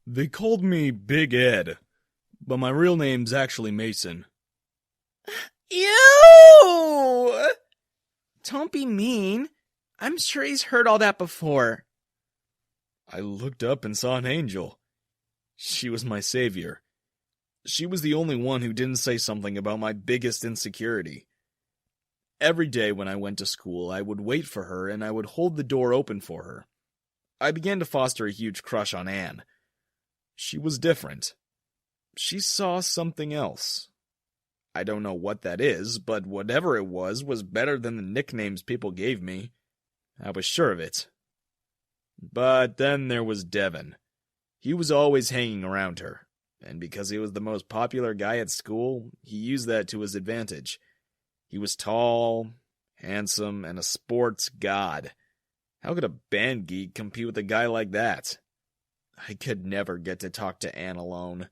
They called me Big Ed, but my real name's actually Mason. Ew! Don't be mean. I'm sure he's heard all that before. I looked up and saw an angel. She was my savior. She was the only one who didn't say something about my biggest insecurity. Every day when I went to school, I would wait for her and I would hold the door open for her. I began to foster a huge crush on Anne. She was different. She saw something else. I don't know what that is, but whatever it was better than the nicknames people gave me. I was sure of it. But then there was Devin. He was always hanging around her, and because he was the most popular guy at school, he used that to his advantage. He was tall, handsome, and a sports god. How could a band geek compete with a guy like that? I could never get to talk to Anne alone.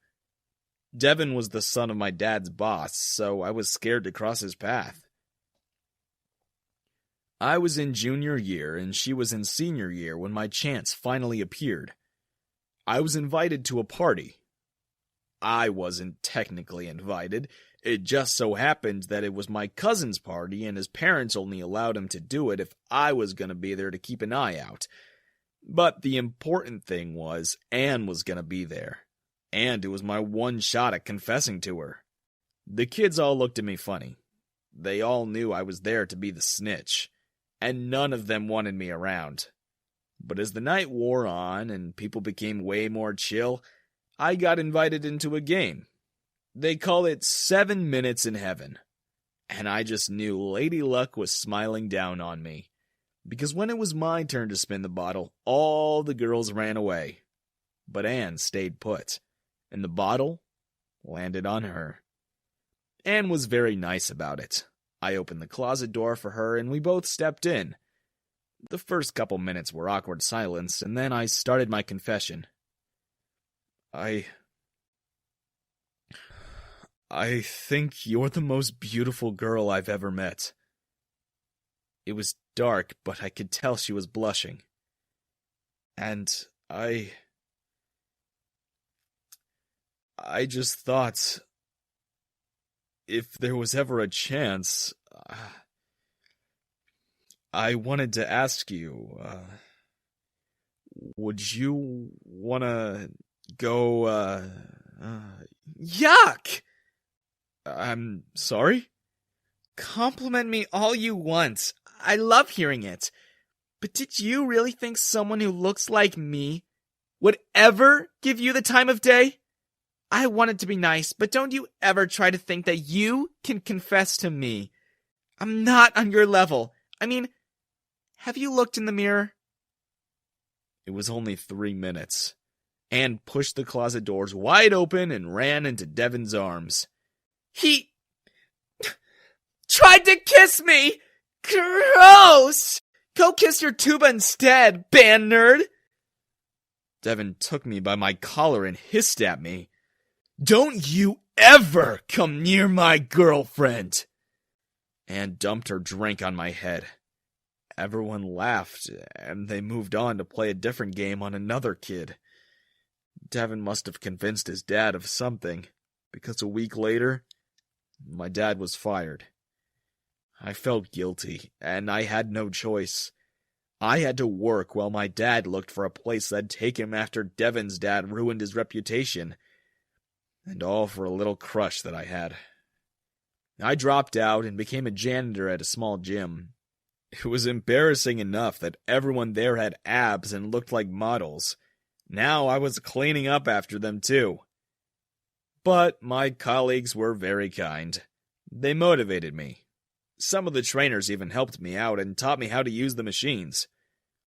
Devin was the son of my dad's boss, so I was scared to cross his path. I was in junior year, and she was in senior year when my chance finally appeared. I was invited to a party. I wasn't technically invited. It just so happened that it was my cousin's party, and his parents only allowed him to do it if I was going to be there to keep an eye out. But the important thing was, Anne was going to be there. And it was my one shot at confessing to her. The kids all looked at me funny. They all knew I was there to be the snitch, and none of them wanted me around. But as the night wore on and people became way more chill, I got invited into a game. They call it 7 Minutes in Heaven. And I just knew Lady Luck was smiling down on me. Because when it was my turn to spin the bottle, all the girls ran away. But Anne stayed put. And the bottle landed on her. Anne was very nice about it. I opened the closet door for her, and we both stepped in. The first couple minutes were awkward silence, and then I started my confession. I think you're the most beautiful girl I've ever met. It was dark, but I could tell she was blushing. And I just thought, if there was ever a chance, I wanted to ask you, would you wanna go, Yuck! I'm sorry? Compliment me all you want. I love hearing it. But did you really think someone who looks like me would ever give you the time of day? I wanted to be nice, but don't you ever try to think that you can confess to me. I'm not on your level. I mean, have you looked in the mirror? It was only 3 minutes. Anne pushed the closet doors wide open and ran into Devin's arms. He tried to kiss me! Gross! Go kiss your tuba instead, band nerd! Devin took me by my collar and hissed at me. Don't you ever come near my girlfriend! Anne dumped her drink on my head. Everyone laughed, and they moved on to play a different game on another kid. Devin must have convinced his dad of something, because a week later, my dad was fired. I felt guilty, and I had no choice. I had to work while my dad looked for a place that'd take him after Devin's dad ruined his reputation. And all for a little crush that I had. I dropped out and became a janitor at a small gym. It was embarrassing enough that everyone there had abs and looked like models. Now I was cleaning up after them too. But my colleagues were very kind. They motivated me. Some of the trainers even helped me out and taught me how to use the machines.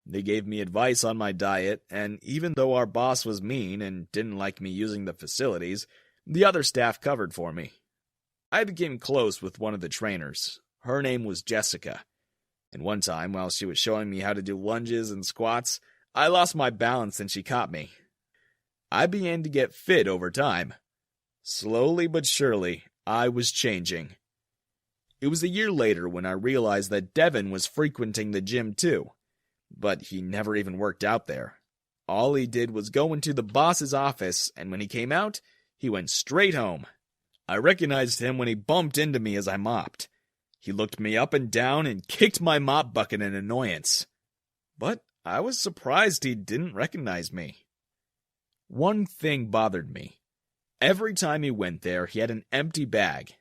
They gave me advice on my diet, and even though our boss was mean and didn't like me using the facilities, the other staff covered for me. I became close with one of the trainers. Her name was Jessica. And one time, while she was showing me how to do lunges and squats, I lost my balance and she caught me. I began to get fit over time. Slowly but surely, I was changing. It was a year later when I realized that Devin was frequenting the gym too. But he never even worked out there. All he did was go into the boss's office, and when he came out, he went straight home. I recognized him when he bumped into me as I mopped. He looked me up and down and kicked my mop bucket in annoyance. But I was surprised he didn't recognize me. One thing bothered me. Every time he went there, he had an empty bag.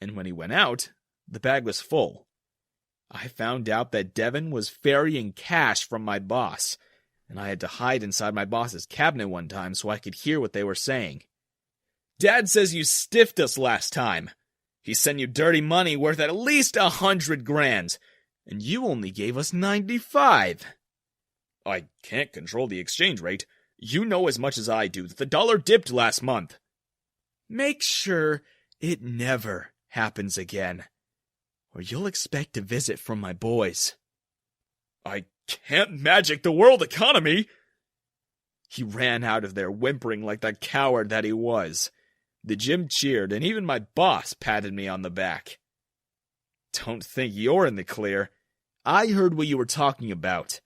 And when he went out, the bag was full. I found out that Devin was ferrying cash from my boss, and I had to hide inside my boss's cabinet one time so I could hear what they were saying. Dad says you stiffed us last time. He sent you dirty money worth at least 100 grand, and you only gave us 95. I can't control the exchange rate. You know as much as I do that the dollar dipped last month. Make sure it never happens again, or you'll expect a visit from my boys. I can't magic the world economy. He ran out of there whimpering like the coward that he was. The gym cheered, and even my boss patted me on the back. Don't think you're in the clear. I heard what you were talking about,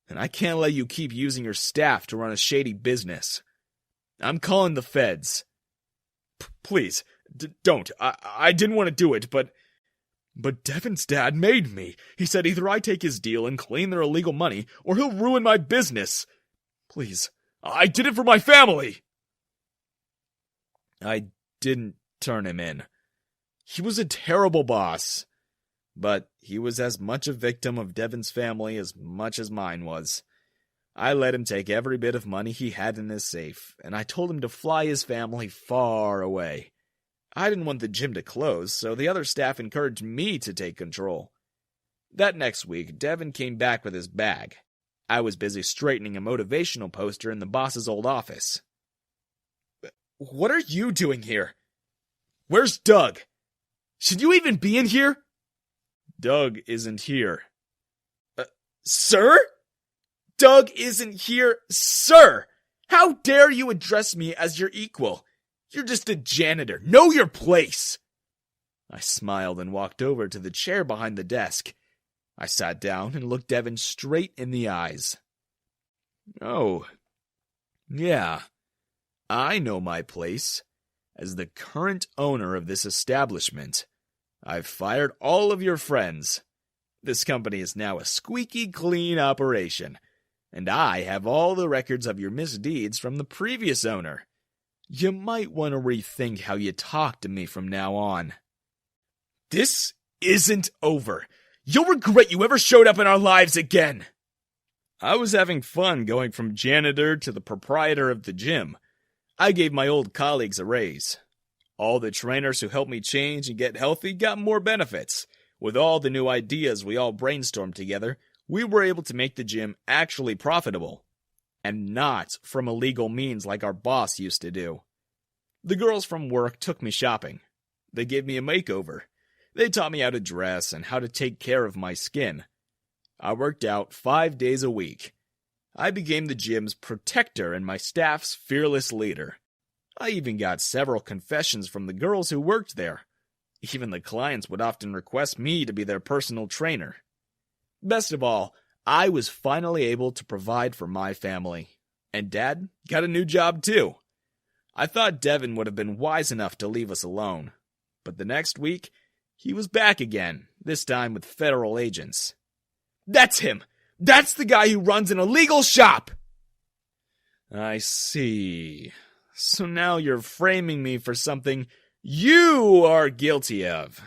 and I can't let you keep using your staff to run a shady business. I'm calling the feds. Please, don't. I didn't want to do it, but Devin's dad made me. He said either I take his deal and clean their illegal money, or he'll ruin my business. Please, I did it for my family. I didn't turn him in. He was a terrible boss, but he was as much a victim of Devin's family as much as mine was. I let him take every bit of money he had in his safe, and I told him to fly his family far away. I didn't want the gym to close, so the other staff encouraged me to take control. That next week, Devin came back with his bag. I was busy straightening a motivational poster in the boss's old office. What are you doing here? Where's Doug? Should you even be in here? Doug isn't here. Sir? Doug isn't here, sir! How dare you address me as your equal? You're just a janitor. Know your place! I smiled and walked over to the chair behind the desk. I sat down and looked Devin straight in the eyes. Oh, yeah. I know my place. As the current owner of this establishment, I've fired all of your friends. This company is now a squeaky clean operation, and I have all the records of your misdeeds from the previous owner. You might want to rethink how you talk to me from now on. This isn't over. You'll regret you ever showed up in our lives again. I was having fun going from janitor to the proprietor of the gym. I gave my old colleagues a raise. All the trainers who helped me change and get healthy got more benefits. With all the new ideas we all brainstormed together, we were able to make the gym actually profitable. And not from illegal means like our boss used to do. The girls from work took me shopping. They gave me a makeover. They taught me how to dress and how to take care of my skin. I worked out 5 days a week. I became the gym's protector and my staff's fearless leader. I even got several confessions from the girls who worked there. Even the clients would often request me to be their personal trainer. Best of all, I was finally able to provide for my family. And Dad got a new job too. I thought Devin would have been wise enough to leave us alone. But the next week, he was back again, this time with federal agents. That's him! That's the guy who runs an illegal shop! I see. So now you're framing me for something you are guilty of.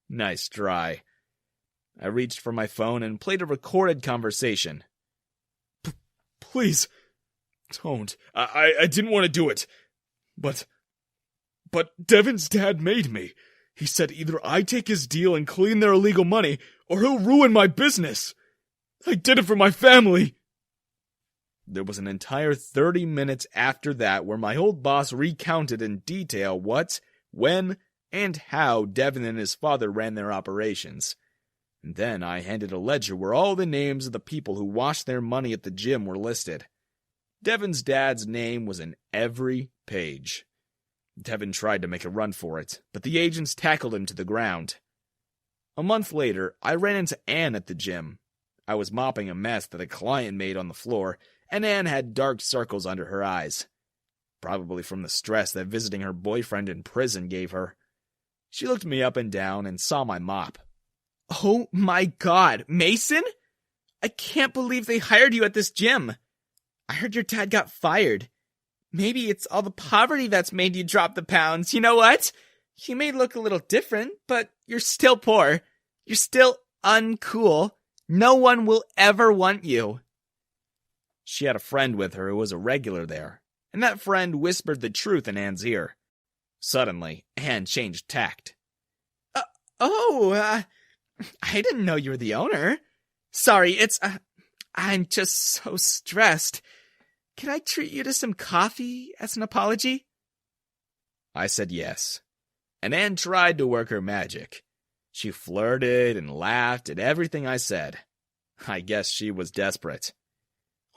Nice try. I reached for my phone and played a recorded conversation. Please, don't. I didn't want to do it. But Devin's dad made me. He said either I take his deal and clean their illegal money, or he'll ruin my business. I did it for my family. There was an entire 30 minutes after that where my old boss recounted in detail what, when, and how Devin and his father ran their operations. And then I handed a ledger where all the names of the people who washed their money at the gym were listed. Devin's dad's name was in every page. Devin tried to make a run for it, but the agents tackled him to the ground. A month later, I ran into Anne at the gym. I was mopping a mess that a client made on the floor, and Anne had dark circles under her eyes, probably from the stress that visiting her boyfriend in prison gave her. She looked me up and down and saw my mop. Oh my God, Mason? I can't believe they hired you at this gym. I heard your dad got fired. Maybe it's all the poverty that's made you drop the pounds. You know what? You may look a little different, but you're still poor. You're still uncool. No one will ever want you. She had a friend with her who was a regular there, and that friend whispered the truth in Anne's ear. Suddenly, Anne changed tact. I didn't know you were the owner. Sorry, I'm just so stressed. Can I treat you to some coffee as an apology? I said yes, and Anne tried to work her magic. She flirted and laughed at everything I said. I guess she was desperate.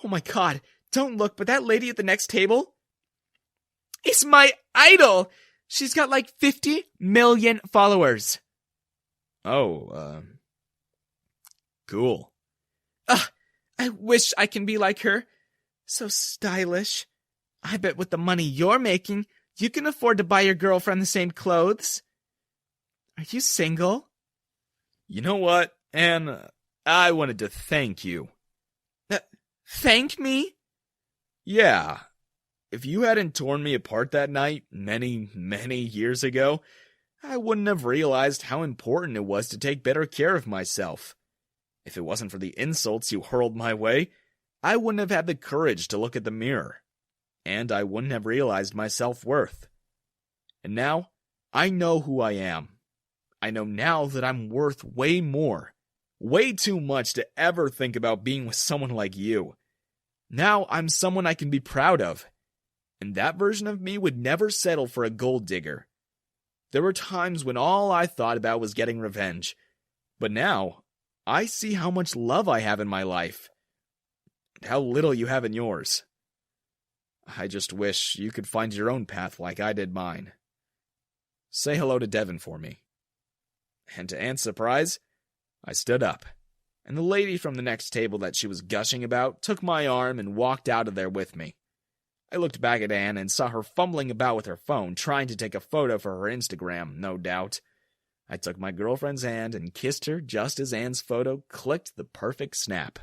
Oh my God, don't look, but that lady at the next table is my idol! She's got like 50 million followers. Oh, cool. I wish I can be like her. So stylish. I bet with the money you're making, you can afford to buy your girlfriend the same clothes. Are you single? You know what, Anne? I wanted to thank you. Thank me? Yeah. If you hadn't torn me apart that night, many, many years ago, I wouldn't have realized how important it was to take better care of myself. If it wasn't for the insults you hurled my way, I wouldn't have had the courage to look at the mirror. And I wouldn't have realized my self-worth. And now, I know who I am. I know now that I'm worth way more. Way too much to ever think about being with someone like you. Now I'm someone I can be proud of. And that version of me would never settle for a gold digger. There were times when all I thought about was getting revenge. But now, I see how much love I have in my life. And how little you have in yours. I just wish you could find your own path like I did mine. Say hello to Devin for me. And to Anne's surprise, I stood up, and the lady from the next table that she was gushing about took my arm and walked out of there with me. I looked back at Anne and saw her fumbling about with her phone, trying to take a photo for her Instagram, no doubt. I took my girlfriend's hand and kissed her just as Anne's photo clicked the perfect snap.